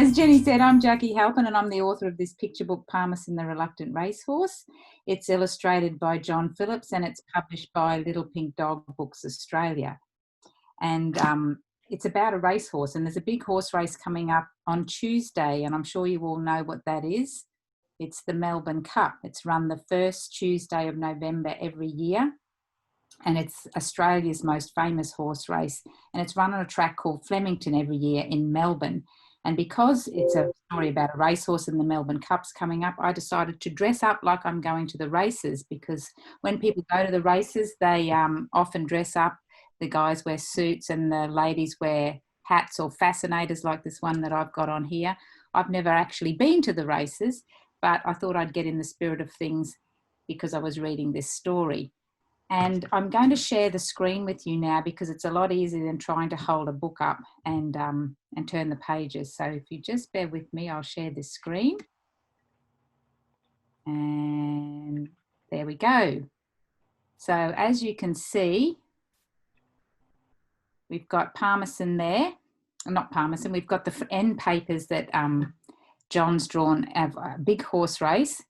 as Jenny said, I'm Jacqui Halpin and I'm the author of this picture book, Parmesan The Reluctant Racehorse. It's illustrated by John Phillips and it's published by Little Pink Dog Books Australia. And it's about a racehorse, and there's a big horse race coming up on Tuesday, and I'm sure you all know what that is. It's the Melbourne Cup. It's run the first Tuesday of November every year, and it's Australia's most famous horse race, and it's run on a track called Flemington every year in Melbourne. And because it's a story about a racehorse and the Melbourne Cup's coming up, I decided to dress up like I'm going to the races, because when people go to the races, they often dress up. The guys wear suits and the ladies wear hats or fascinators like this one that I've got on here. I've never actually been to the races, but I thought I'd get in the spirit of things because I was reading this story. And I'm going to share the screen with you now because it's a lot easier than trying to hold a book up and turn the pages. So if you just bear with me, I'll share this screen. And there we go. So as you can see, we've got Parmesan there. Not Parmesan, we've got the end papers that John's drawn of a big horse race.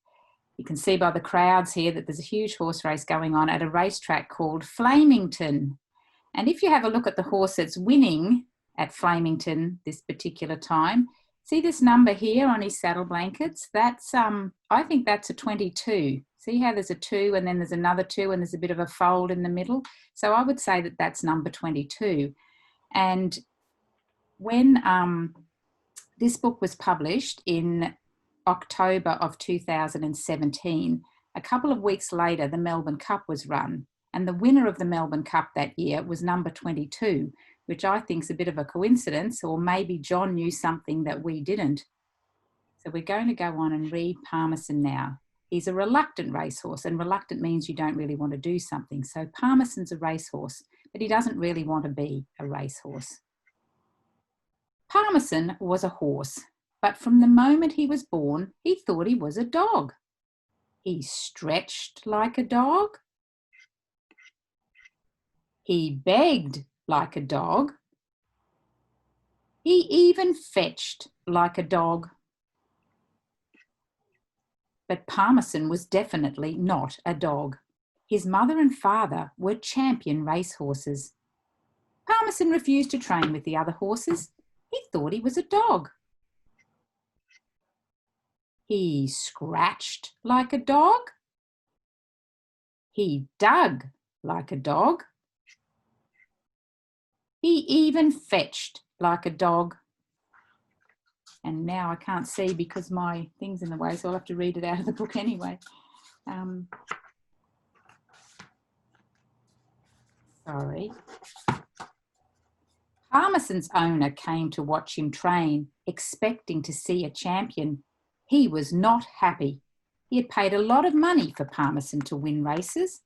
You can see by the crowds here that there's a huge horse race going on at a racetrack called Flemington. And if you have a look at the horse that's winning at Flemington this particular time, see this number here on his saddle blankets? That's, I think that's a 22. See how there's a 2 and then there's another 2 and there's a bit of a fold in the middle? So I would say that that's number 22. And when this book was published in October of 2017, a couple of weeks later, the Melbourne Cup was run. And the winner of the Melbourne Cup that year was number 22, which I think is a bit of a coincidence, or maybe John knew something that we didn't. So we're going to go on and read Parmesan now. He's a reluctant racehorse, and reluctant means you don't really want to do something. So Parmesan's a racehorse, but he doesn't really want to be a racehorse. Parmesan was a horse, but from the moment he was born, he thought he was a dog. He stretched like a dog. He begged like a dog. He even fetched like a dog. But Parmesan was definitely not a dog. His mother and father were champion racehorses. Parmesan refused to train with the other horses. He thought he was a dog. He scratched like a dog. He dug like a dog. He even fetched like a dog. And now I can't see because my thing's in the way, so I'll have to read it out of the book anyway. Sorry. Parmesan's owner came to watch him train, expecting to see a champion. He was not happy. He had paid a lot of money for Parmesan to win races.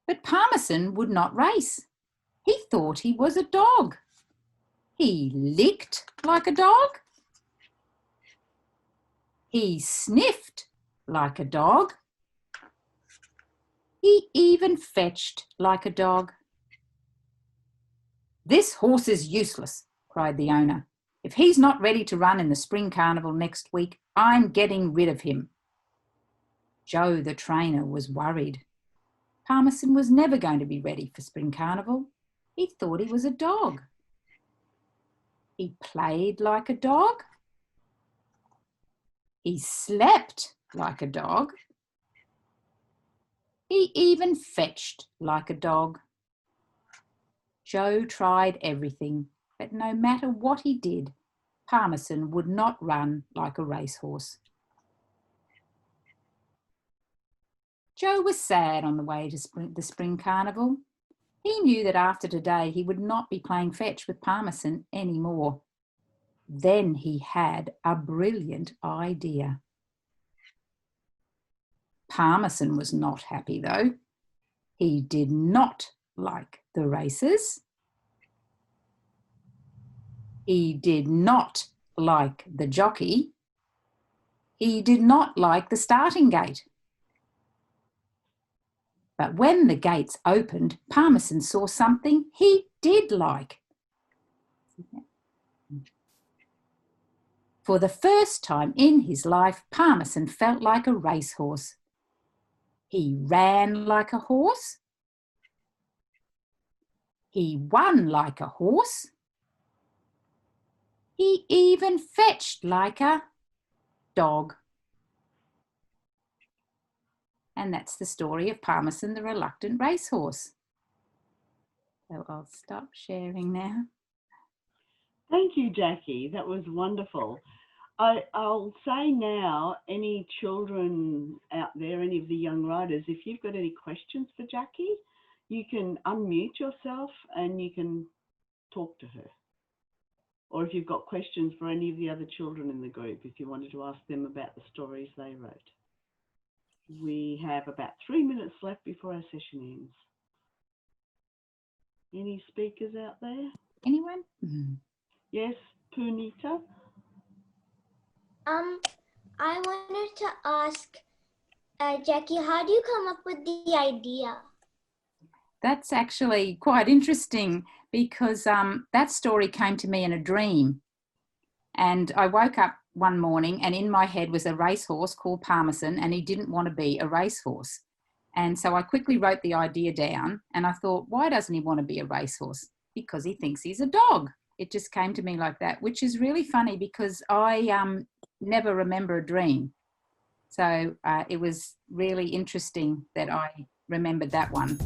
But Parmesan would not race. He thought he was a dog. He licked like a dog. He sniffed like a dog. He even fetched like a dog. "This horse is useless," cried the owner. "If he's not ready to run in the Spring Carnival next week, I'm getting rid of him." Joe, the trainer, was worried. Parmesan was never going to be ready for Spring Carnival. He thought he was a dog. He played like a dog. He slept like a dog. He even fetched like a dog. Joe tried everything, but no matter what he did, Parmesan would not run like a racehorse. Joe was sad on the way to the Spring Carnival. He knew that after today he would not be playing fetch with Parmesan anymore. Then he had a brilliant idea. Parmesan was not happy though. He did not like the races. He did not like the jockey. He did not like the starting gate. But when the gates opened, Parmesan saw something he did like. For the first time in his life, Parmesan felt like a racehorse. He ran like a horse. He won like a horse. He even fetched like a dog. And that's the story of Parmesan the Reluctant Racehorse. So I'll stop sharing now. Thank you, Jacqui. That was wonderful. I'll say now, any children out there, any of the young riders, if you've got any questions for Jacqui, you can unmute yourself and you can talk to her. Or if you've got questions for any of the other children in the group, if you wanted to ask them about the stories they wrote. We have about 3 minutes left before our session ends. Any speakers out there? Anyone? Yes, Punita? I wanted to ask Jacqui, how do you come up with the idea? That's actually quite interesting because that story came to me in a dream. And I woke up one morning and in my head was a racehorse called Parmesan, and he didn't want to be a racehorse. And so I quickly wrote the idea down and I thought, why doesn't he want to be a racehorse? Because he thinks he's a dog. It just came to me like that, which is really funny because I never remember a dream. So it was really interesting that I remembered that one.